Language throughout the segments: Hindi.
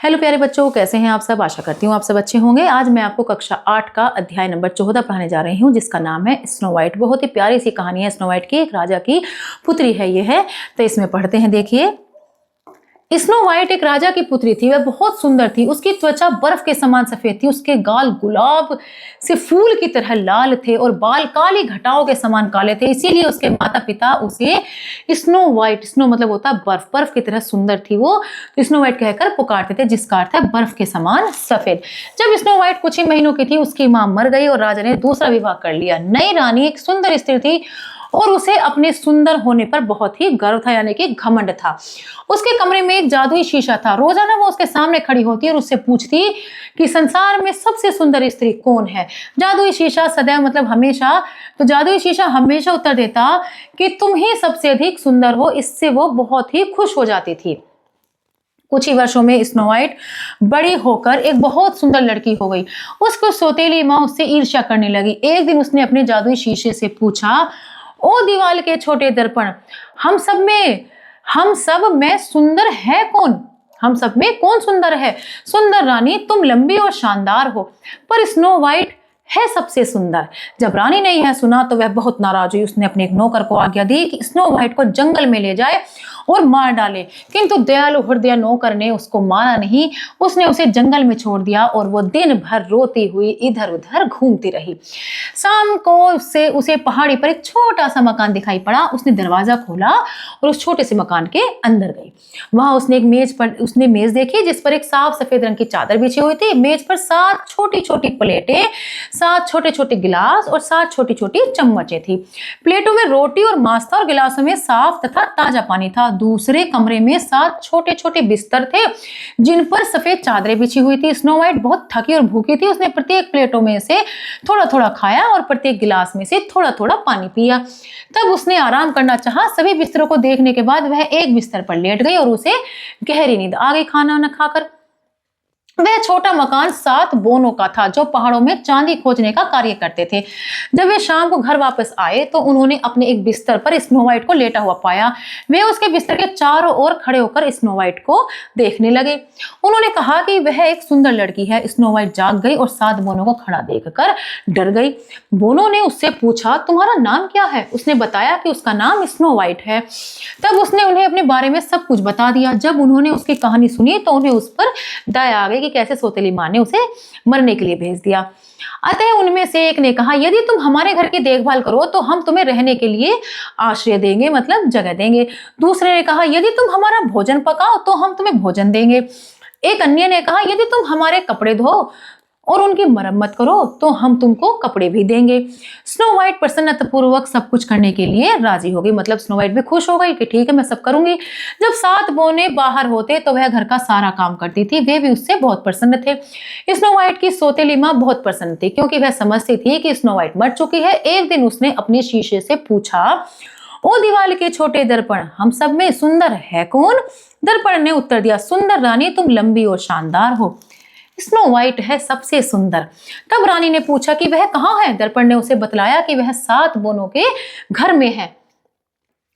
हेलो प्यारे बच्चों, कैसे हैं आप सब। आशा करती हूँ आप सब अच्छे होंगे। आज मैं आपको कक्षा 8 का अध्याय नंबर 14 पढ़ाने जा रही हूँ, जिसका नाम है स्नो वाइट। बहुत ही प्यारी सी कहानी है स्नो वाइट की। एक राजा की पुत्री है ये है, तो इसमें पढ़ते हैं। देखिए, स्नो वाइट एक राजा की पुत्री थी। वह बहुत सुंदर थी। उसकी त्वचा बर्फ के समान सफेद थी। उसके गाल गुलाब से फूल की तरह लाल थे और बाल काली घटाओं के समान काले थे। इसीलिए उसके माता पिता उसे स्नो वाइट, स्नो मतलब होता है बर्फ, बर्फ की तरह सुंदर थी वो, तो स्नो वाइट कहकर पुकारते थे, जिसका अर्थ है बर्फ के समान सफेद। जब स्नो वाइट कुछ ही महीनों की थी, उसकी मां मर गई और राजा ने दूसरा विवाह कर लिया। नई रानी एक सुंदर स्त्री थी और उसे अपने सुंदर होने पर बहुत ही गर्व था, यानी कि घमंड था। उसके कमरे में एक जादुई शीशा था। रोजाना वो उसके सामने खड़ी होती और उससे पूछती कि संसार में सबसे सुंदर स्त्री कौन है। जादुई शीशा सदैव मतलब हमेशा, तो जादुई शीशा हमेशा उत्तर देता कि तुम ही सबसे अधिक सुंदर हो। इससे वो बहुत ही खुश हो जाती थी। कुछ ही वर्षों में स्नो वाइट बड़ी होकर एक बहुत सुंदर लड़की हो गई। उसको सौतेली माँ उससे ईर्ष्या करने लगी। एक दिन उसने अपने जादुई शीशे से पूछा, ओ दीवाल के छोटे दर्पण, हम सब में सुंदर है कौन? हम सब में कौन सुंदर है? सुंदर रानी, तुम लंबी और शानदार हो, पर स्नो वाइट है सबसे सुंदर। जब रानी ने यह सुना तो वह बहुत नाराज हुई। उसने अपने एक नौकर को आज्ञा दी कि स्नो वाइट को जंगल में ले जाए और मार डाले, किंतु दयालु हृदय नौकर ने उसको मारा नहीं। उसने उसे जंगल में छोड़ दिया और वो दिन भर रोती हुई इधर उधर घूमती रही। शाम को उसे पहाड़ी पर एक छोटा सा मकान दिखाई पड़ा। उसने दरवाजा खोला और उस छोटे से मकान के अंदर गई। वहां उसने एक मेज देखी, जिस पर एक साफ सफेद रंग की चादर बिछी हुई थी। मेज पर 7 छोटी छोटी प्लेटें, 7 छोटे छोटे गिलास और 7 छोटी छोटी चम्मचें थी। प्लेटों में रोटी और मांस था और गिलासों में साफ तथा ताजा पानी था। दूसरे कमरे में 7 छोटे छोटे बिस्तर थे, जिन पर सफेद चादरें बिछी हुई थी। स्नो वाइट बहुत थकी और भूखी थी। उसने प्रत्येक प्लेटों में से थोड़ा थोड़ा खाया और प्रत्येक गिलास में से थोड़ा थोड़ा पानी पिया। तब उसने आराम करना चाहा। सभी बिस्तरों को देखने के बाद वह एक बिस्तर पर लेट गई और उसे गहरी नींद आ गई। खाना न खाकर वह छोटा मकान 7 बोनों का था, जो पहाड़ों में चांदी खोजने का कार्य करते थे। जब वे शाम को घर वापस आए तो उन्होंने अपने एक बिस्तर पर स्नो वाइट को लेटा हुआ पाया। वे उसके बिस्तर के चारों ओर खड़े होकर स्नो वाइट को देखने लगे। उन्होंने कहा कि वह एक सुंदर लड़की है। स्नो वाइट जाग गई और 7 बोनों को खड़ा देखकर डर गई। बोनों ने उससे पूछा, तुम्हारा नाम क्या है? उसने बताया कि उसका नाम स्नो वाइट है। तब उसने उन्हें अपने बारे में सब कुछ बता दिया। जब उन्होंने उसकी कहानी सुनी तो उन्हें उस पर दया आ गई कि कैसे सौतेली मां ने उसे मरने के लिए भेज दिया। अतः उनमें से एक ने कहा, यदि तुम हमारे घर की देखभाल करो तो हम तुम्हें रहने के लिए आश्रय देंगे, मतलब जगह देंगे। दूसरे ने कहा, यदि तुम हमारा भोजन पकाओ तो हम तुम्हें भोजन देंगे। एक अन्य ने कहा, यदि तुम हमारे कपड़े धो और उनकी मरम्मत करो तो हम तुमको कपड़े भी देंगे। स्नो वाइट प्रसन्नतापूर्वक सब कुछ करने के लिए राजी हो गई। मतलब स्नो वाइट भी खुश हो गई कि ठीक है, मैं सब करूंगी। जब 7 बोने बाहर होते तो वह घर का सारा काम करती थी। वे भी उससे बहुत प्रसन्न थे। स्नो वाइट की सौतेली मां बहुत प्रसन्न थी, क्योंकि वह समझती थी कि स्नो वाइट मर चुकी है। एक दिन उसने अपने शीशे से पूछा, ओ दीवाल के छोटे दर्पण, हम सब में सुंदर है कौन? दर्पण ने उत्तर दिया, सुंदर रानी, तुम लंबी और शानदार हो, स्नो वाइट है सबसे सुंदर। तब रानी ने पूछा कि वह कहाँ है? दर्पण ने उसे बतलाया कि वह 7 बोनों के घर में है।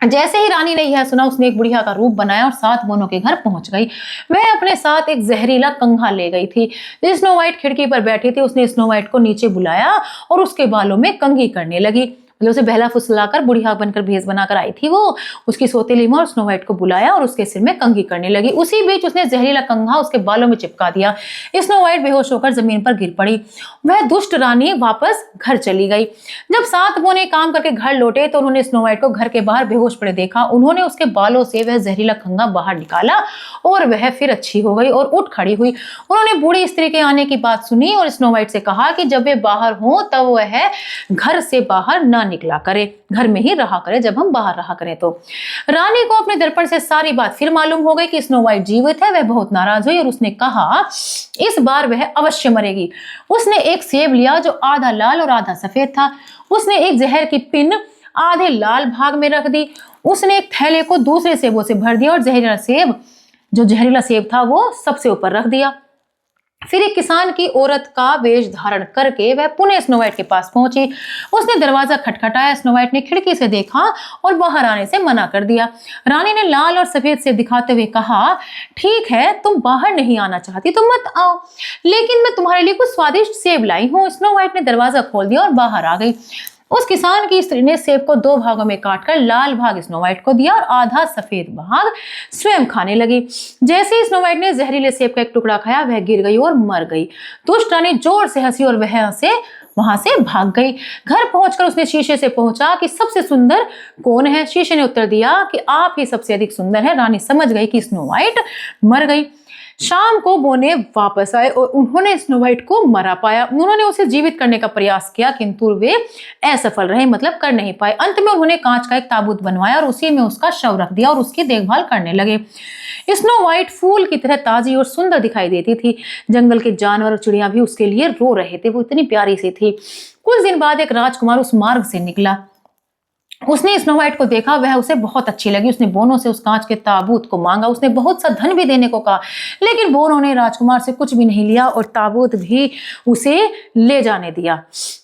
जैसे ही रानी ने यह सुना, उसने एक बुढ़िया का रूप बनाया और 7 बोनों के घर पहुंच गई। वह अपने साथ एक जहरीला कंघा ले गई थी। स्नो वाइट खिड़की पर बैठी थी। उसने स्नो वाइट को नीचे बुलाया और उसके बालों में कंघी करने लगी। मतलब उसे बहला फुसलाकर बुढ़िया बनकर भेष बनाकर आई थी वो। उसकी सौतेली मां और स्नो वाइट को बुलाया और उसके सिर में कंघी करने लगी। उसी बीच उसने जहरीला कंघा उसके बालों में चिपका दिया। स्नो वाइट बेहोश होकर जमीन पर गिर पड़ी। वह दुष्ट रानी वापस घर चली गई। जब 7 बोने काम करके घर लौटे तो उन्होंने स्नो वाइट को घर के बाहर बेहोश पड़े देखा। उन्होंने उसके बालों से वह जहरीला कंघा बाहर निकाला और वह फिर अच्छी हो गई और उठ खड़ी हुई। उन्होंने बूढ़ी स्त्री के आने की बात सुनी और स्नो वाइट से कहा कि जब वे बाहर हो तब वह घर से बाहर न निकला करे, घर में ही रहा करे जब हम बाहर रहा करें। तो रानी को अपने दर्पण से सारी बात फिर मालूम हो गई कि स्नो वाइट जीवित है। वह बहुत नाराज हुई और उसने कहा, इस बार वह अवश्य मरेगी। उसने एक सेब लिया जो आधा लाल और आधा सफेद था। उसने एक जहर की पिन आधे लाल भाग में रख दी। उसने एक थैले को दूसरे सेबों से भर दिया और जहरीला सेब था वो सबसे ऊपर रख दिया। फिर एक किसान की औरत का वेश धारण करके वह पुनः स्नो वाइट के पास पहुंची। उसने दरवाजा खटखटाया। स्नो वाइट ने खिड़की से देखा और बाहर आने से मना कर दिया। रानी ने लाल और सफेद सेब दिखाते हुए कहा, ठीक है, तुम बाहर नहीं आना चाहती तो मत आओ, लेकिन मैं तुम्हारे लिए कुछ स्वादिष्ट सेब लाई हूँ। स्नो वाइट ने दरवाजा खोल दिया और बाहर आ गई। उस किसान की स्त्री ने सेब को 2 भागों में काटकर लाल भाग स्नो वाइट को दिया और आधा सफेद भाग स्वयं खाने लगी। जैसे ही स्नो वाइट ने जहरीले सेब का एक टुकड़ा खाया, वह गिर गई और मर गई। दुष्ट रानी जोर से हंसी और वहां से भाग गई। घर पहुंचकर उसने शीशे से पूछा कि सबसे सुंदर कौन है। शीशे ने उत्तर दिया कि आप ही सबसे अधिक सुंदर है। रानी समझ गई कि स्नो वाइट मर गई। शाम को बोने वापस आए और उन्होंने स्नो वाइट को मरा पाया। उन्होंने उसे जीवित करने का प्रयास किया, किंतु वे असफल रहे, मतलब कर नहीं पाए। अंत में उन्होंने कांच का एक ताबूत बनवाया और उसी में उसका शव रख दिया और उसकी देखभाल करने लगे। स्नो वाइट फूल की तरह ताजी और सुंदर दिखाई देती थी। जंगल के जानवर और चिड़िया भी उसके लिए रो रहे थे, वो इतनी प्यारी सी थी। कुछ दिन बाद एक राजकुमार उस मार्ग से निकला। उसने स्नो वाइट को देखा, वह उसे बहुत अच्छी लगी। उसने बोनो से उस कांच के ताबूत को मांगा। उसने बहुत सा धन भी देने को कहा, लेकिन बोनो ने राजकुमार से कुछ भी नहीं लिया और ताबूत भी उसे ले जाने दिया।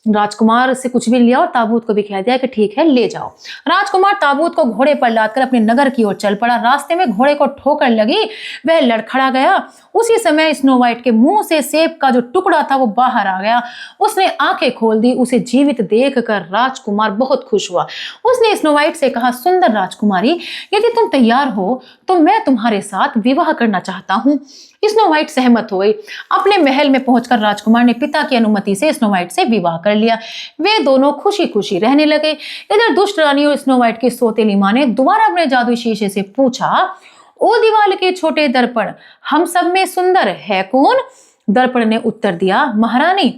राजकुमार से कुछ भी लिया और ताबूत को भी कह दिया कि ठीक है, ले जाओ। राजकुमार ताबूत को घोड़े पर लादकर अपने नगर की ओर चल पड़ा। रास्ते में घोड़े को ठोकर लगी, वह लड़खड़ा गया। उसी समय स्नो वाइट के मुंह से सेब का जो टुकड़ा था वो बाहर आ गया। उसने आंखें खोल दी। उसे जीवित देखकर राजकुमार बहुत खुश हुआ। उसने स्नो वाइट से कहा, सुंदर राजकुमारी, यदि तुम तैयार हो तो मैं तुम्हारे साथ विवाह करना चाहता हूँ। स्नो वाइट सहमत हो गई। अपने महल में पहुंचकर राजकुमार ने पिता की अनुमति से स्नो वाइट से विवाह कर लिया। वे दोनों खुशी खुशी रहने लगे। इधर दुष्ट रानी और स्नो वाइट की सौतेली मां ने दोबारा अपने जादुई शीशे से पूछा, ओ दीवाल के छोटे दर्पण, हम सब में सुंदर है कौन? दर्पण ने उत्तर दिया, महारानी,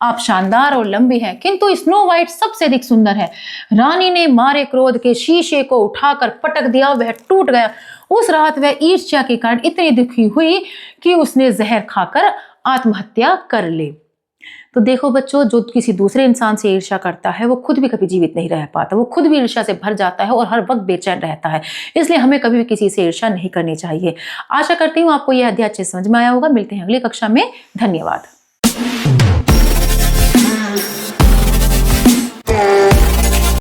आप शानदार और लंबी हैं, किंतु स्नो वाइट सबसे अधिक सुंदर है। रानी ने मारे क्रोध के शीशे को उठाकर पटक दिया, वह टूट गया। उस रात वह ईर्ष्या के कारण इतनी दुखी हुई कि उसने जहर खाकर आत्महत्या कर ली। तो देखो बच्चों, जो किसी दूसरे इंसान से ईर्ष्या करता है वो खुद भी कभी जीवित नहीं रह पाता, वो खुद भी ईर्ष्या से भर जाता है और हर वक्त बेचैन रहता है। इसलिए हमें कभी भी किसी से ईर्ष्या नहीं करनी चाहिए। आशा करती हूँ आपको यह अध्याय अच्छे समझ में आया होगा। मिलते हैं अगली कक्षा में। धन्यवाद।